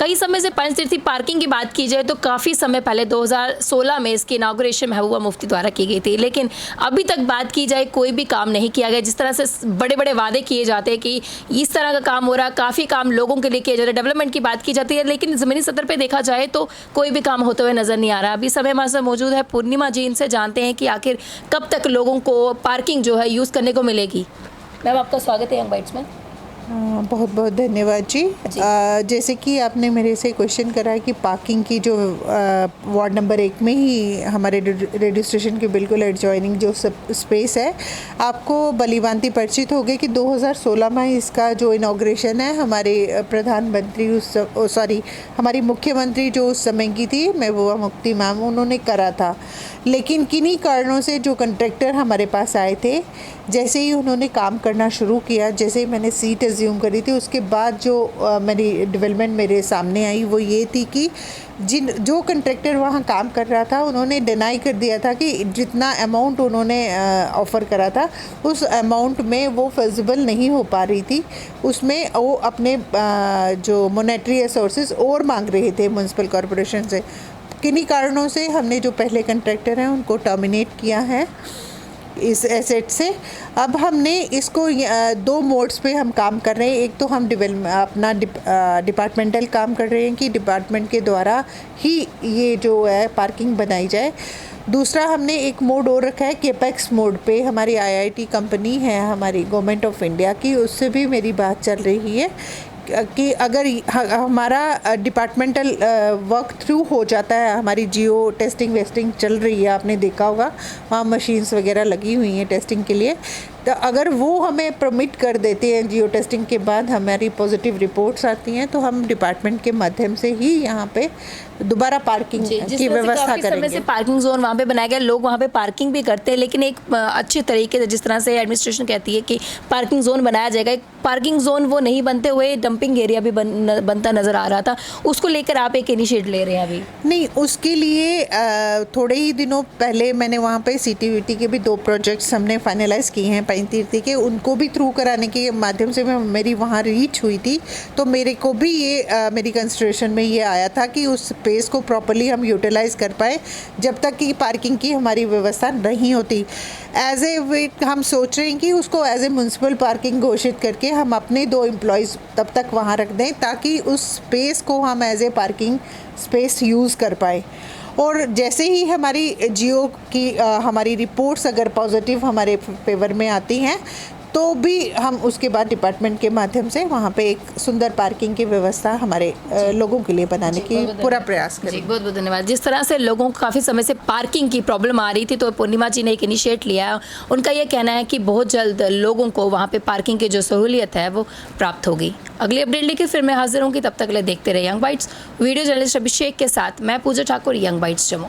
कई समय से पंचतीर्थी पार्किंग की बात की जाए तो काफ़ी समय पहले 2016 में इसकी इनाग्रेशन महबूबा मुफ्ती द्वारा की गई थी, लेकिन अभी तक बात की जाए कोई भी काम नहीं किया गया। जिस तरह से बड़े बड़े वादे किए जाते हैं कि इस तरह का काम हो रहा है, काफ़ी काम लोगों के लिए किया जाता है, डेवलपमेंट की बात की जाती है, लेकिन ज़मीनी सतह पर देखा जाए तो कोई भी काम होते हुए नज़र नहीं आ रहा। अभी समय हमारे साथ मौजूद है पूर्णिमा जी, इनसे जानते हैं कि आखिर कब तक लोगों को पार्किंग जो है यूज़ करने को मिलेगी। मैम, आपका स्वागत है यंग बाइट्स में। बहुत बहुत धन्यवाद जी। जैसे कि आपने मेरे से क्वेश्चन करा कि पार्किंग की जो वार्ड नंबर 1 में ही हमारे रेडियो स्टेशन के बिल्कुल एडजॉइनिंग जो स्पेस है, आपको भलीभांति परिचित हो गए कि 2016 में इसका जो इनाग्रेशन है हमारे प्रधानमंत्री हमारी मुख्यमंत्री जो उस समय की थी महबूबा मुफ्ती मैम, उन्होंने करा था। लेकिन किन्हीं कारणों से जो कंट्रैक्टर हमारे पास आए थे, जैसे ही उन्होंने काम करना शुरू किया, जैसे ही मैंने सीट एज्यूम करी थी, उसके बाद जो मेरी डेवलपमेंट मेरे सामने आई वो ये थी कि जो कंट्रैक्टर वहाँ काम कर रहा था, उन्होंने डिनाई कर दिया था कि जितना अमाउंट उन्होंने ऑफ़र करा था उस अमाउंट में वो फिजिबल नहीं हो पा रही थी। उसमें वो अपने जो मॉनेटरी रिसोर्सेज और मांग रहे थे म्युनिसिपल कॉरपोरेशन से। किन्हीं कारणों से हमने जो पहले कंट्रैक्टर हैं उनको टर्मिनेट किया है इस एसेट से। अब हमने इसको 2 मोड्स पे हम काम कर रहे हैं। एक तो हम अपना डिपार्टमेंटल काम कर रहे हैं कि डिपार्टमेंट के द्वारा ही ये जो है पार्किंग बनाई जाए। दूसरा हमने एक मोड और रखा है केपेक्स मोड पे। हमारी आईआईटी कंपनी है, हमारी गवर्नमेंट ऑफ इंडिया की, उससे भी मेरी बात चल रही है कि अगर हमारा डिपार्टमेंटल वर्क थ्रू हो जाता है, हमारी जियो टेस्टिंग वेस्टिंग चल रही है, आपने देखा होगा वहाँ मशीन्स वगैरह लगी हुई हैं टेस्टिंग के लिए, तो अगर वो हमें परमिट कर देते हैं, जियो टेस्टिंग के बाद हमारी पॉजिटिव रिपोर्ट्स आती हैं, तो हम डिपार्टमेंट के माध्यम से ही यहाँ पे दोबारा पार्किंग की व्यवस्था करेंगे। से पार्किंग जोन वहाँ पे बनाया गया, लोग वहाँ पे पार्किंग भी करते हैं, लेकिन एक अच्छे तरीके से, जिस तरह से एडमिनिस्ट्रेशन कहती है कि पार्किंग जोन बनाया जाएगा, एक पार्किंग जोन वो नहीं बनते हुए डंपिंग एरिया भी बनता नज़र आ रहा था। उसको लेकर आप एक इनिशिएटिव ले रहे हैं अभी? नहीं, उसके लिए थोड़े ही दिनों पहले मैंने वहाँ पे CTVT के भी 2 प्रोजेक्ट्स हमने फाइनलाइज़ किए हैं पंचतीर्थी के, उनको भी थ्रू कराने के माध्यम से मेरी वहाँ रीच हुई थी। तो मेरे को भी ये मेरी कंसिडरेशन में ये आया था कि उस स्पेस को प्रॉपर्ली हम यूटिलाइज़ कर पाए जब तक कि पार्किंग की हमारी व्यवस्था नहीं होती। हम सोच रहे हैं कि उसको एज ए म्युनिसिपल पार्किंग घोषित करके हम अपने 2 एम्प्लॉयज़ तब तक वहाँ रख दें, ताकि उस स्पेस को हम as a parking space use कर पाए। और जैसे ही हमारी जियो की हमारी रिपोर्ट्स अगर पॉजिटिव हमारे फेवर में आती हैं, तो भी हम उसके बाद डिपार्टमेंट के माध्यम से वहाँ पे एक सुंदर पार्किंग की व्यवस्था हमारे लोगों के लिए बनाने की पूरा प्रयास करें। बहुत बहुत धन्यवाद। जिस तरह से लोगों को काफ़ी समय से पार्किंग की प्रॉब्लम आ रही थी, तो पूर्णिमा जी ने एक इनिशिएट लिया। उनका ये कहना है कि बहुत जल्द लोगों को वहाँ पे पार्किंग की जो सहूलियत है वो प्राप्त होगी। अगली अपडेट लेके फिर मैं हाजिर होंगी, तब तक ले देखते रहे यंग बाइट्स। वीडियो जर्नलिस्ट अभिषेक के साथ मैं पूजा ठाकुर, यंग बाइट्स जम्मू।